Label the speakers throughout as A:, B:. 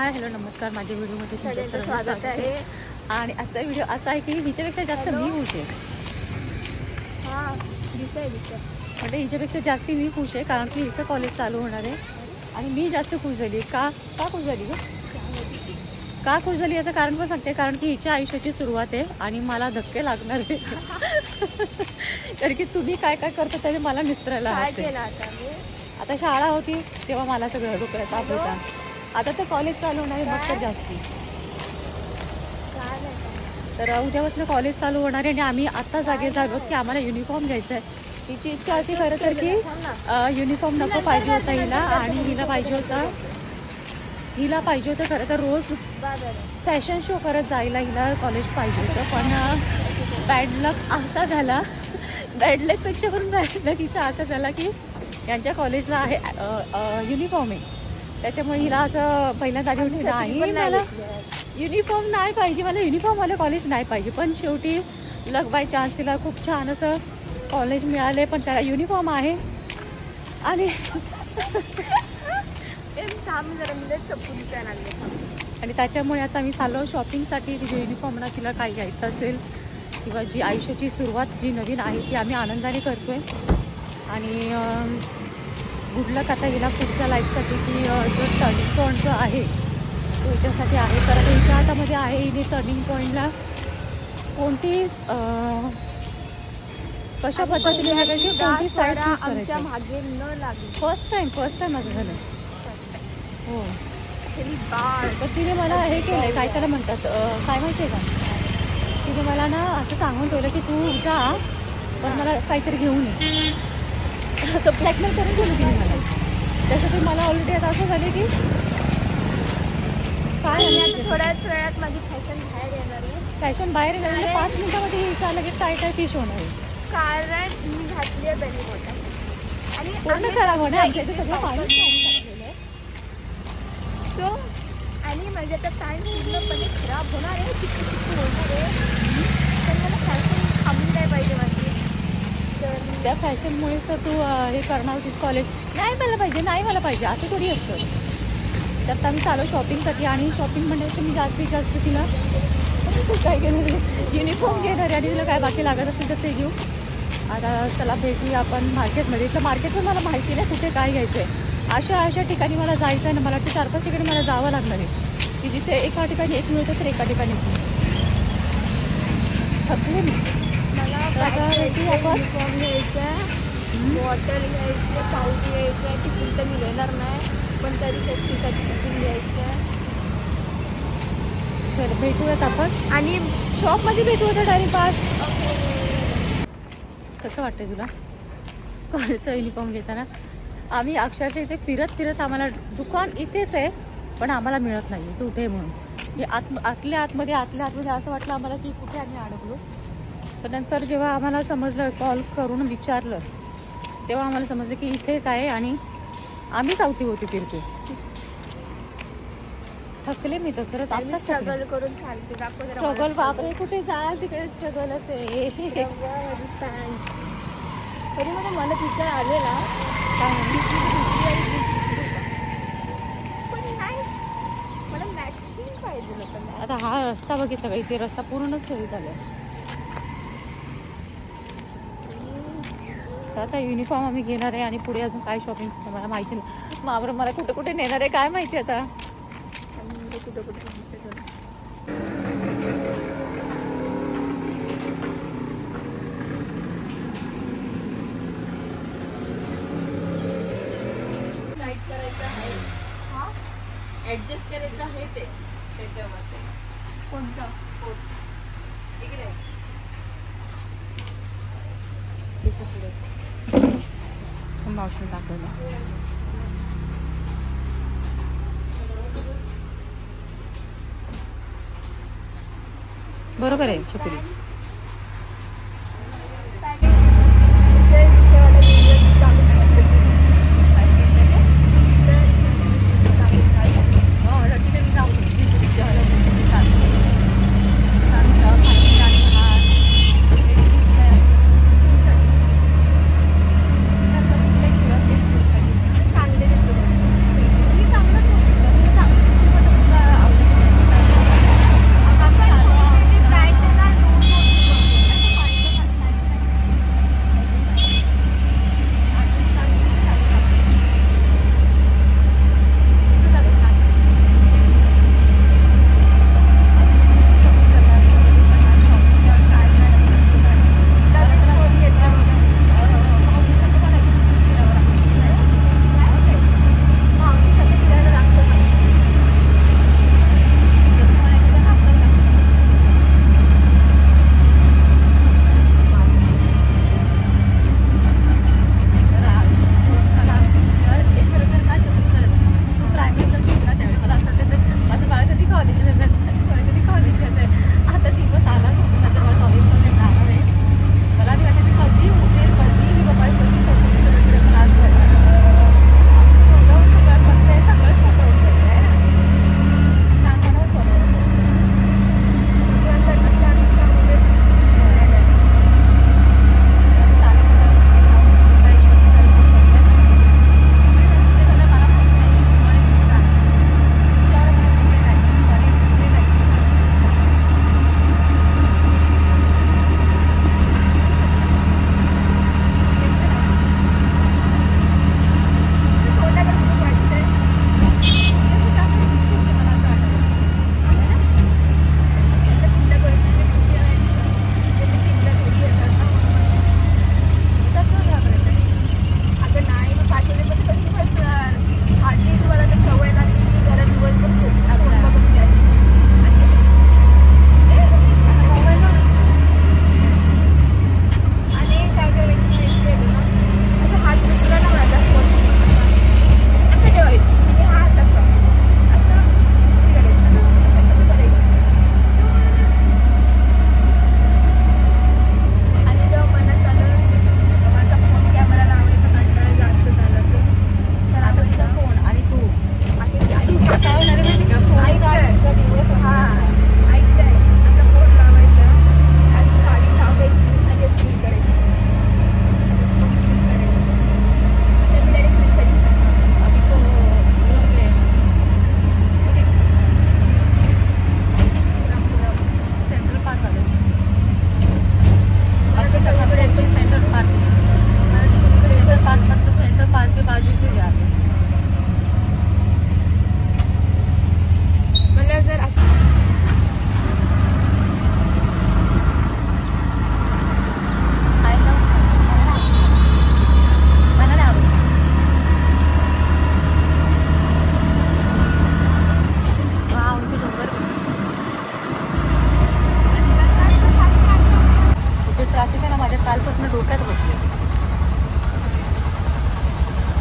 A: Hi hello नमस्कार. माझ्या व्हिडिओमध्ये
B: तुमचं स्वागत आहे.
A: आणि आजचा व्हिडिओ असा आहे की हिच्यापेक्षा जास्त मी खुश आहे.
B: हां दिसतंय
A: म्हणजे हिच्यापेक्षा जास्त मी खुश आहे कारण की हिचं कॉलेज चालू होणार आहे आणि मी जास्त खुश झाली. का खुश झाली ग? का खुश झाली याचं कारण पण सांगते. कारण की हिच्या आयुष्याची सुरुवात आहे आणि मला धक्के लागणार आहे. कारण की तुम्ही काय काय करता त्याने मला निस्त्रायला आता शाळा होती तेव्हा मला सगळं डोक्याला ताप होता. आता तर कॉलेज चालू होणार आहे मग तर जास्ती. तर उद्यापासून कॉलेज चालू होणार आहे आणि आम्ही आत्ता जागे झालो की आम्हाला युनिफॉर्म घ्यायचा आहे. तिची इच्छा होती खरं तर की युनिफॉर्म नको पाहिजे होता हिला आणि हिला पाहिजे होतं खरं तर रोज फॅशन शो करत जायला हिला कॉलेज पाहिजे होतं. पण बॅड लक असा झाला, बॅड लकपेक्षा पण बॅड लक हिचा असा झाला की यांच्या कॉलेजला आहे युनिफॉर्म आहे. त्याच्यामुळे हिला असं पहिल्यांदा आधी होती नाही मला युनिफॉर्म नाही पाहिजे, मला युनिफॉर्मवालं कॉलेज नाही पाहिजे. पण शेवटी लक बाय चान्स तिला खूप छान असं कॉलेज मिळाले पण त्याला युनिफॉर्म आहे. आणि त्याच्यामुळे आता मी चाललो शॉपिंगसाठी. तिच्या युनिफॉर्मला तिला काय घ्यायचं असेल किंवा जी आयुष्याची सुरुवात जी नवीन आहे ती आम्ही आनंदाने करतो आहे. आणि गुड लक आता हिला पुढच्या लाईफसाठी की जो टर्निंग पॉईंट जो आहे तो हिच्यासाठी आहे. कारण हिच्या हातामध्ये आहे हिने टर्निंग पॉईंटला कोणती कशा पद्धतीने कोणती साईड चूज करायची. फर्स्ट टाइम माझं झालं. हो तर तिने मला हे केलं आहे काय त्याला म्हणतात काय माहिती आहे का, तिने मला ना असं सांगून ठेवलं की तू जा पण मला काहीतरी घेऊन ये. असं ब्लॅकमेल करून ठेवलं तिने मला. त्यासाठी मला ऑलरेडी आता असं झालं की काय
B: थोड्याच वेळात माझी फॅशन बाहेर येणार आहे.
A: फॅशन बाहेर येणार म्हणजे 5 मिनिटामध्ये हिचा लगेच काय फिश होणार आहे.
B: कारण मी घातली आहे बेली बॉटम आणि
A: पूर्ण खराब होणार आमच्या इथे सगळं पाणी
B: सो आणि माझी आता पॅन्ट पूर्णपणे खराब होणार आहे, चिकू होणार आहे. तर मला फॅशन थांबली नाही पाहिजे माझी. तर
A: त्या फॅशनमुळेच तर तू हे करणार होतीस कॉलेज. नाही मला पाहिजे असं थोडी असतं. त्यात आम्ही चालू शॉपिंगसाठी आणि शॉपिंग म्हणजे मी जास्तीत जास्त तिला काय घेणार युनिफॉर्म घेणार आहे आणि तिला काय बाकी लागत असेल तर ते घेऊ. आता चला भेटूया आपण मार्केटमध्ये. इथलं मार्केट पण मला माहिती नाही कुठे काय घ्यायचं आहे. अशा ठिकाणी मला जायचं आहे ना. मला वाटतं 4-5 ठिकाणी मला जावं लागणार आहे की जिथे एका ठिकाणी एक मिळतं तर एका ठिकाणी थकले मी.
B: मला युनिफॉर्म घ्यायचं आहे, बॉटल घ्यायची आहे, पाऊच घ्यायचं आहे. टिफिन तर मी घेणार नाही पण तरी सेफ्टीसाठी टिफिन घ्यायचं आहे.
A: चल भेटूयात आपण
B: आणि
A: शॉपमध्ये भेटूया टाइमपास. कसं वाटतं तुला कॉलेजचा युनिफॉर्म घेताना? आम्ही अक्षरशः इथे फिरत आम्हाला दुकान इथेच आहे पण आम्हाला मिळत नाही कुठे म्हणून. हे आतल्या आतमध्ये असं वाटलं आम्हाला की कुठे आम्ही अडकलो. पण नंतर जेव्हा आम्हाला समजलं कॉल करून विचारलं तेव्हा आम्हाला समजलं की इथेच आहे आणि आम्हीच अवतीभोवती फिरतो. थकले मी तर खरंच. आता
B: स्ट्रगल करून चालते.
A: स्ट्रगल बापरे कुठे जाल तिकडे स्ट्रगलच आहे.
B: तरी मला मनात विचार आलेला
A: काय
B: पण नाही मला मॅचिंग पाहिजे होतं.
A: आता हा रस्ता बघितला का इथे रस्ता पूर्णच सही झाला. तर आता युनिफॉर्म आम्ही घेणार आहे आणि पुढे अजून काय शॉपिंग मला माहिती नाही. मात्र मला कुठे नेणार आहे काय माहिती आता.
B: ऍडजस्ट करायचं आहे ते त्याच्यामध्ये कोणतं इकडे
A: मावशी दाखवलं बरोबर आहे छकुली.
B: तुझा दिवस हा ऐकताय असा बोर्ड लावायचा अशी साडी लावायची आणि अशी फील करायची
A: सेंट्रल पार्क आलं सेंट्रल पार्क मतलब सेंट्रल पार्क के बाजू से जाते
B: मतलब जर असं
A: मला नाही आवडत वाव इथे डोंगर जे ट्रॅफिक आहे ना माझ्या कालपासून डोक्यात बसले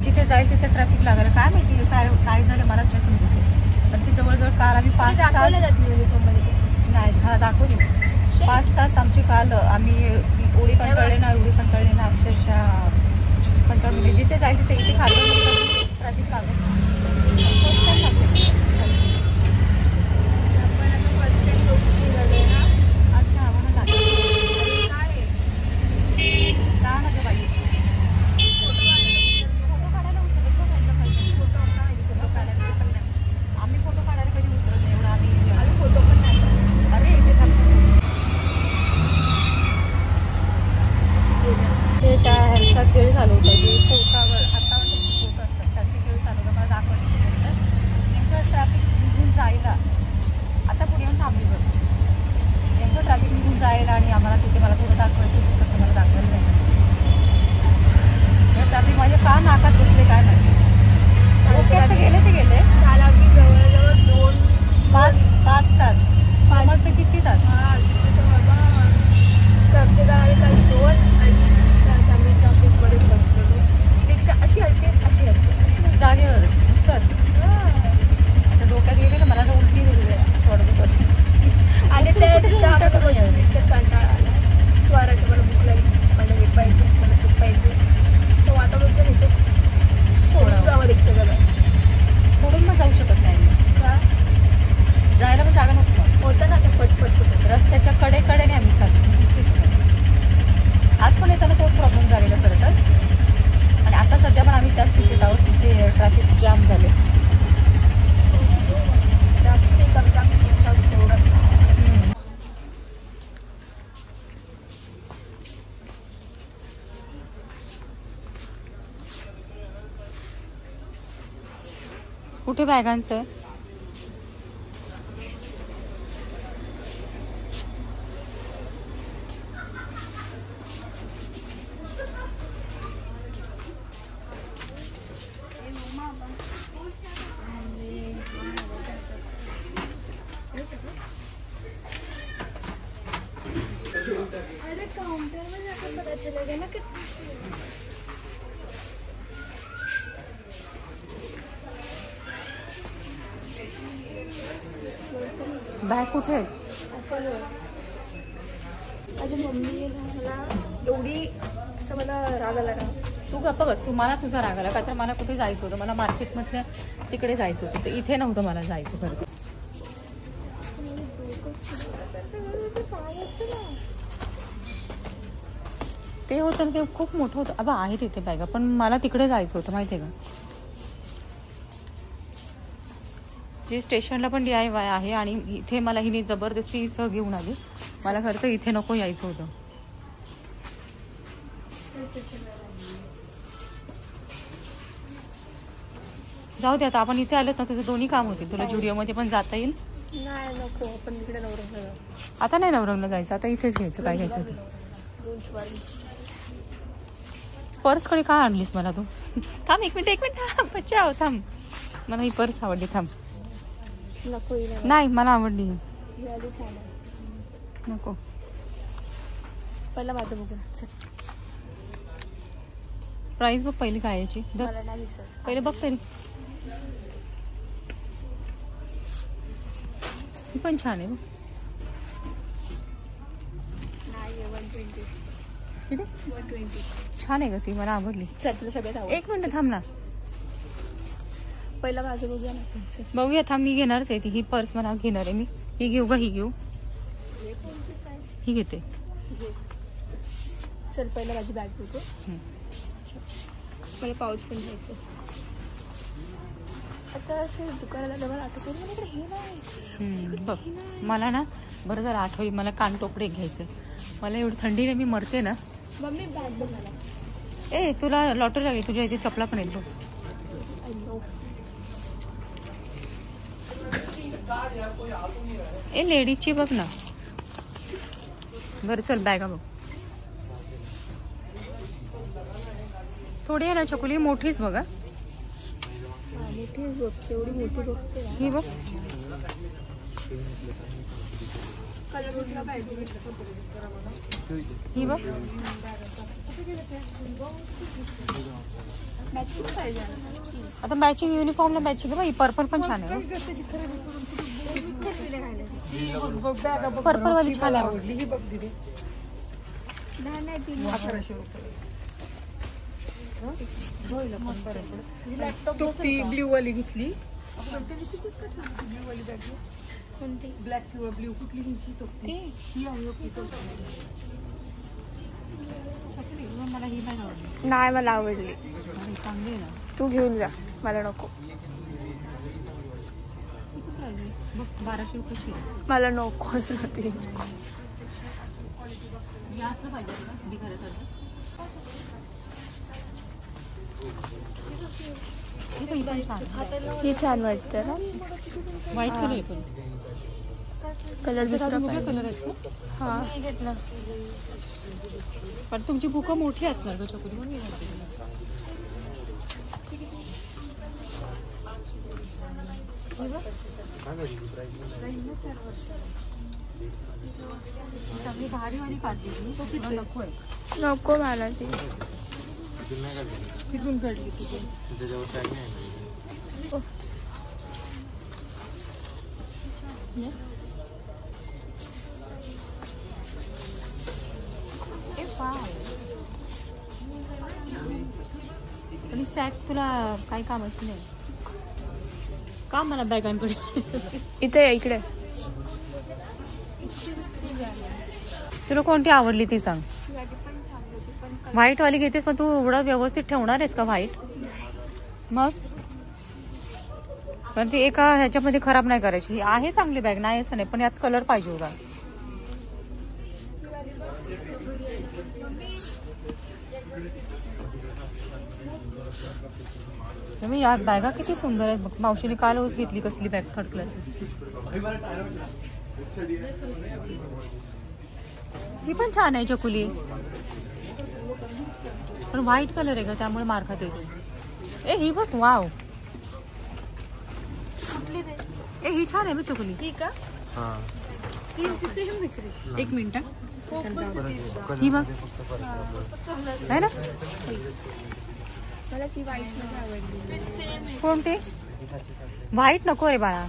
A: जिथे जाईल तिथे ट्रॅफिक लागलं काय माहिती काय झालं मलाच नाही समजत पण ती जवळजवळ कार आम्ही 5 तास नाही हा दाखवली 5 तास आमची काल आम्ही एवढी कंटाळले ना अक्षरशः कंटाळले जिथे जाईल तिथे इथे खाली ट्रॅफिक लागलं अच्छा म्हणून लागलं का ना गं बाई आम्ही फोटो काढायला कधी उतरत नाही एवढा आम्ही फोटो पण नाही अरे इथे ते त्या ह्यांचा खेळ चालू होता की पोटावर हातावर त्यांचे फोटो असतात त्याचे खेळ चालू होता मला दाखवायचं नेमकं ट्रॅफिक निघून जायला आता पुढे येऊन थांबली बरं नेमकं ट्रॅफिक निघून जायला आणि आम्हाला तिथे मला थोडं दाखवायचं होतं तर मला दाखवायला नाही ट्रॅफिक माझ्या का नाकात बसले काय माहिती गेले ते गेले
B: त्याला मी जवळजवळ
A: 5 तास मग ते किती तास
B: घरचे गाडी काही 2 आणि तास आम्ही ट्रॅफिकमध्ये बसलो रिक्षा अशी हलते
A: जागेवर नुसतंच असं डोक्यात गेले ना मला असं उलटी गेलेलं असं वाटत होतं
B: आणि ते रिक्षा कंटाळा आला स्वाराच्या मला भूक लागली मला हे पाहिजे मला खूप पाहिजे असं वाटत होतं इथेच थोडं जावं रिक्षा गेलं
A: पुढून मग जाऊ शकत नाही
B: का
A: जायला पण जागा नको
B: होतं ना असं पटपट
A: रस्त्याच्या कडेने आम्ही चालतो आज पण येताना तोच प्रॉब्लेम झालेला खरं तर आणि आता सध्या पण आम्ही त्याच तिथे आहोत तिथे ट्रॅफिक जाम झाले
B: ट्रॅफिक करता इच्छा सोडत
A: कुठे बॅगांचं आहे
B: अरे काउंटर में जाकर पता चलेगा ना कि
A: बॅग कुठे आहे
B: असं माझी मम्मी मला एवढी असं मला राग आला ना
A: तू गप्प बस तुम्हाला तुझा राग आला का तर मला कुठे जायचं होतं मला मार्केटमधल्या तिकडे जायचं होतं तर इथे नव्हतं मला जायचं खरं ते होतं ना ते खूप मोठं होतं अबा आहे तिथे बॅगा पण मला तिकडे जायचं होतं माहिती आहे का जे स्टेशनला पण DIY आहे आणि इथे मला हिने जबरदस्तीचं घेऊन आली मला खरं तर इथे नको यायचं होतं जाऊ दे आता आपण इथे आलोत ना तुझं दोन्ही काम होतील तुला जुडिओमध्ये पण जाता येईल
B: नाही नको आपण इकडे नवरंगला
A: आता नाही नवरंगला जायचं आता इथेच घ्यायचं काय घ्यायचं पर्सकडे का आणलीस मला तू थांब एक मिनिट थांब बच्चा थांब मला ही पर्स आवडली थांब
B: नको
A: नाही मला आवडली नको
B: पहिलं माझं बघू चल
A: प्राइस बघ पहिली काय याची
B: मला नाही दिसत
A: पहिले बघ तरी ही पण छान आहे
B: नाही 120
A: किती
B: 120
A: छान आहे ग ती मला आवडली
B: चल तुला सगळ्यात आवडलं
A: एक मिनिट थांब ना
B: पहिला माझं बघूया ना आपण. चल.
A: बघूया थांब, मी घेणारच आहे ती. ही पर्स मला घेणार आहे मी. ही घेऊ का? ही घेऊ, ही घेते.
B: चल पहिला माझी बॅग बघू. मला पाऊच पण घ्यायचं. आता असं दुकानाला डबल आठवतो मला हे नाही.
A: बघ मला ना बरं झालं आठवली, मला कानटोपडे घ्यायचं. मला एवढी थंडीने मी मरते ना.
B: मम्मी बॅग बघ मला.
A: ए तुला लॉटरी लागली, तुझ्या इथे चपला पण आहेत बघ. ए लेडीजची बघ ना. बरं चल बॅगा बघ. थोडी आहे ना चकुली, मोठीच बघा.
B: मोठीच बघते, एवढी मोठी बघते.
A: ही बघ.
B: कलर दुसरा पाहिजे.
A: ही बघ.
B: मॅचिंग पाहिजे.
A: आता मॅचिंग युनिफॉर्मला मॅचिंग बघ. ही पर्पल पण छान आहे. पर्पल वाली छान आवडली. ही बघ दिदी.
B: नाही 1100 रुपये.
C: ती ब्ल्यू वाली घेतली. ब्ल्यू वाली बॅग
B: कोणती?
C: ब्लॅक किंवा ब्ल्यू कुठली घ्यायची? तो ती ही आहे.
A: मला ही बॅग आवडली.
B: नाही मला आवडली.
A: चांगली आहे ना.
B: तू घेऊन जा, मला नको.
A: बघ 1200 रुपये.
B: मला नको ती.
A: असलं पाहिजे का बिघाऱ्यासारखं.
B: ही छान वाटतं ना.
A: व्हाईट कलर आहे पण.
B: कलर दुसरा
A: कलर आहेत.
B: हां
A: घेतला पण तुमची बुकं मोठी असणार ग चकुली म्हणून मी घालते. चांगली भारीवाली काढते ती. तो किती नको आहे.
B: नको मला ती.
A: तिथून काढली तिथे. आणि सॅक तुला काही कामच नाही का? मला बॅगांकडे
B: इथे या, इकडे.
A: तुला कोणती आवडली ती सांग. व्हाईट वाली घेतेस पण तू एवढं व्यवस्थित ठेवणार आहेस का व्हाईट? मग पण ती एका ह्याच्यामध्ये खराब नाही करायची. ही आहे चांगली बॅग, नाही असं नाही, पण यात कलर पाहिजे होता. मी या बॅगा किती सुंदर आहेत बघ. मावशीने कालच घेतली कसली बॅग, 3rd क्लास. ही पण छान आहे चकुली, पण व्हाईट कलर आहे का त्यामुळे मार खात येतो. ए ही बघ. वाव. ए ही छान आहे बघ चकुली.
B: ही का?
A: एक मिनिट. ही बघ आहे ना.
B: मला ती व्हाईट मध्ये आवडली.
A: कोणती? व्हाईट नको आहे बाळा.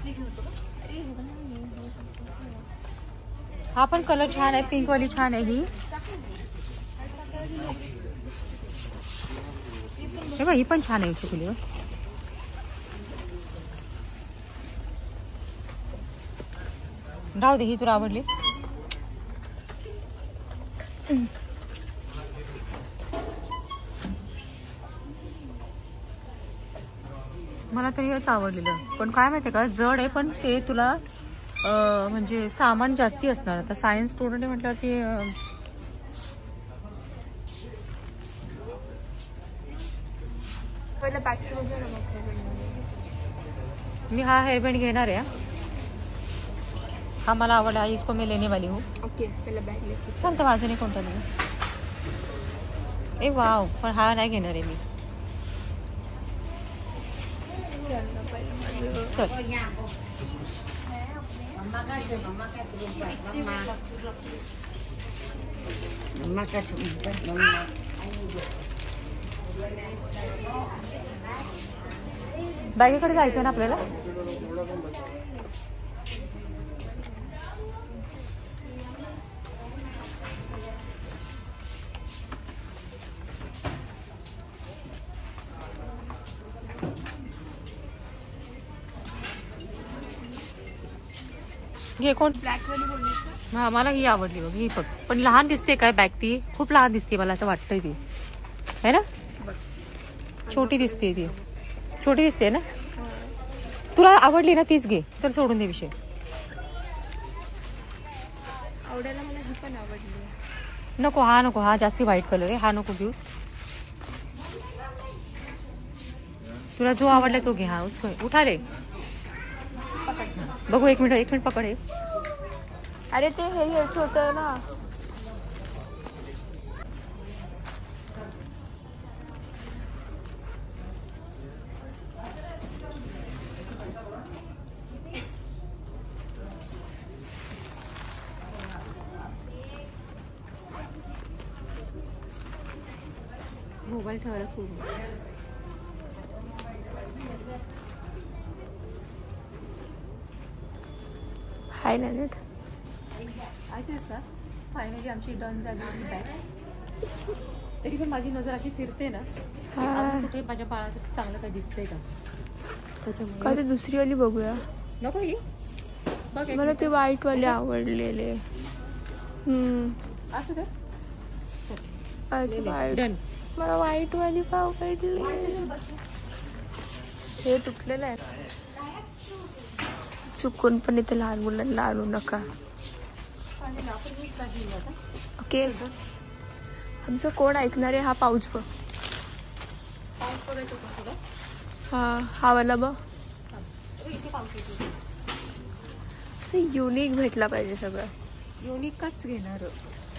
A: हा पण कलर छान आहे, पिंक वाली छान आहे. ही हे बघ, ही पण छान आहे चुकली. राहू दे, ही तुला आवडली. मला तर हेच आवडलेलं, पण काय माहिती का जड आहे, पण ते तुला म्हणजे सामान जास्ती असणार. आता सायन्स स्टुडंट आहे म्हटल्यावर ते मी हा हेअरबँड घेणार आहे. हा मला आवडला, इसको मैं लेने वाली हूँ.
B: ओके पहिला बॅग लेके
A: सांगता माझं नाही कोणता नाही. ए वाव, पण हा नाही घेणार आहे मी. चल बॅगेकडे जायचं ना आपल्याला. हे कोण?
B: ब्लॅक वाली बोलली का?
A: हा मला ही आवडली बघ, ही बघ. पण लहान दिसते काय बॅग ती? खूप लहान दिसते मला असं वाटतंय ती, है ना? छोटी दिसते ती, छोटी दिसते ना. तुला आवडली ना तीच घे. चल सोडून दे विषय.
B: आवडायला मला ही पण आवडली.
A: नको हा नको, हा जास्ती व्हाईट कलर आहे, हा नको घेऊस. तुला जो आवडला तो घे. हा उसको उठा रे. बघू एक मिनिट पकड. हे
B: अरे ते हे घ्यायचं होतं ना.
A: मोबाईल ठेवायला सोडून.
B: हाय ना नीट.
A: ऐकतेस का? फायनली आमची डन झाली बॅग. तरी पण माझी नजर अशी फिरते ना, अजून कुठे माझ्या बाळाचं चांगलं काही दिसतंय का त्याच्यामुळे.
B: का ते दुसरी वाली बघूया.
A: नको ही बघ.
B: मला ते व्हाईट वाले आवडलेले.
A: असं तर
B: व्हाईट.
A: डन.
B: मला व्हाईट वाली पण आवडली. हे तुटलेलं आहे. चुकून पण इथे लहान मुलांना आणू नका. ओके. आमचं कोण ऐकणार आहे? हा पाऊच बघ. हा वाला बघ. असं युनिक भेटला पाहिजे सगळं.
A: युनिकच घेणार.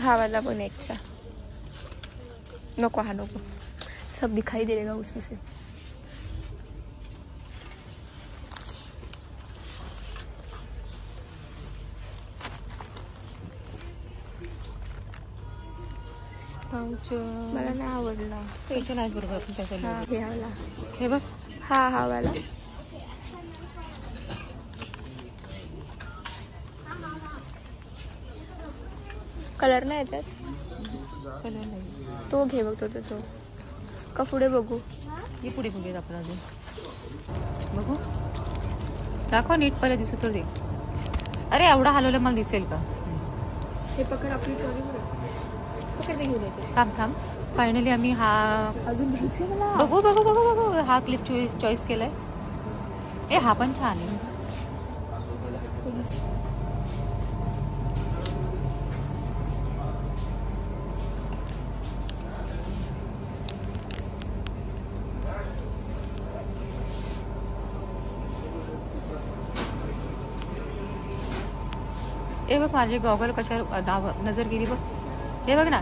B: हा वाला पण नेटचा नको. हा नको. सब दिखाई दे रहेगा उसमें से. मला नाही आवडला.
A: नाही बरोबर आपण त्याच्या.
B: हे वाला.
A: हे बघ.
B: हा वाला. कलर नाही येतात.
A: कलर नाही.
B: तो घे बघ. तो का पुढे बघू?
A: हे पुढे बघूयात आपण अजून. बघू दाखव नीट पहिले दिसू तर दे. अरे एवढा हलवलं मला दिसेल का?
B: हे पकड. आपली ट्रॉली पकड. ते घेऊन येते.
A: थांब. फायनली आम्ही हा
B: अजून घ्यायचे मला.
A: बघू. हा क्लिप चॉईस केलाय. ए हा पण छान आहे. हे बघ माझे गॉगल कशा नजर गेली बघ. हे बघ ना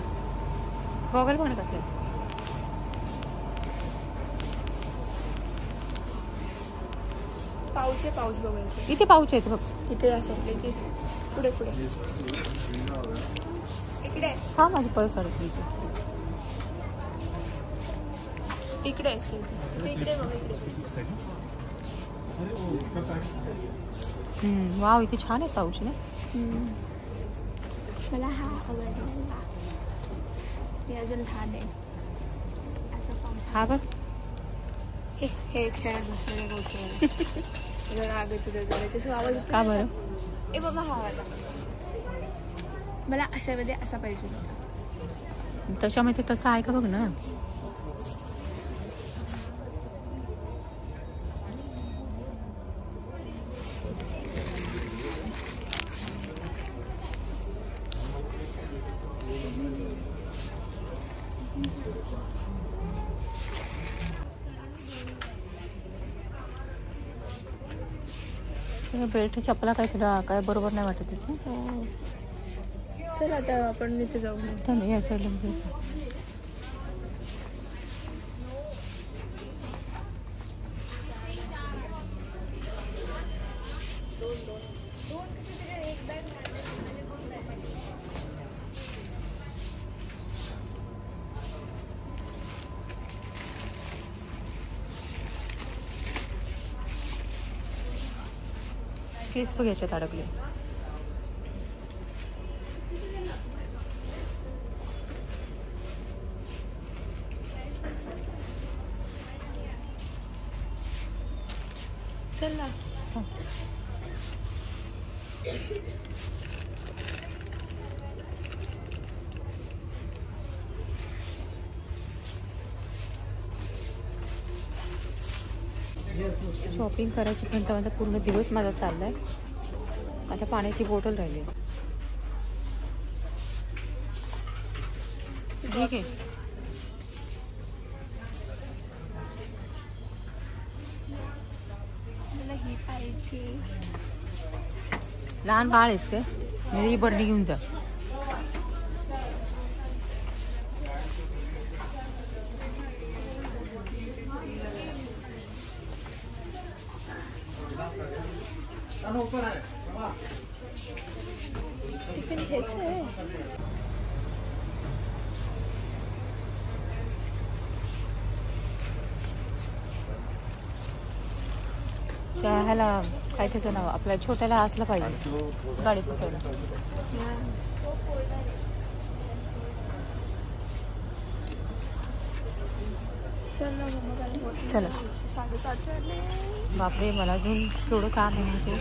A: गॉगल बघ ना कसले.
B: पाऊच बघायचं.
A: इथे पाऊच आहेत बघ.
B: इथे असं पुढे इकडे.
A: हा माझी पर्स अडकली इथे.
B: इकडे बघ.
A: वाव इथे छान आहे पाऊच ना.
B: मला हा आवडला. हे अजून लहान आहे.
A: हा बघ.
B: हे खेळत बसलेले जरा आगे तुझ्या जवळ आवाज
A: का बरं?
B: ए बाबा हा वाला. मला अशामध्ये असा पाहिजे होता.
A: तशामध्ये तसं आहे का बघ ना. बेल्ट चपला काय तुला काय बरोबर नाही वाटत आहे.
B: चल आता आपण इथे जाऊ.
A: चल या साईडला. केस बघ याच्यात अडकले.
B: चल ना.
A: शॉपिंग करायची म्हणता पूर्ण दिवस माझा चाललाय. आता पाण्याची बॉटल राहिली. ठीक आहे.
B: मला ही पाहिजे.
A: लहान बाळ आहेस काय? मी ही बरणी घेऊन जा.
B: टिफिन घ्यायचं आहे.
A: ह्याला काय त्याचं नाव आपल्या छोट्याला असलं पाहिजे गाडी पुसायला. चला.
B: 7:30
A: बापरे मला अजून थोडं काम आहे.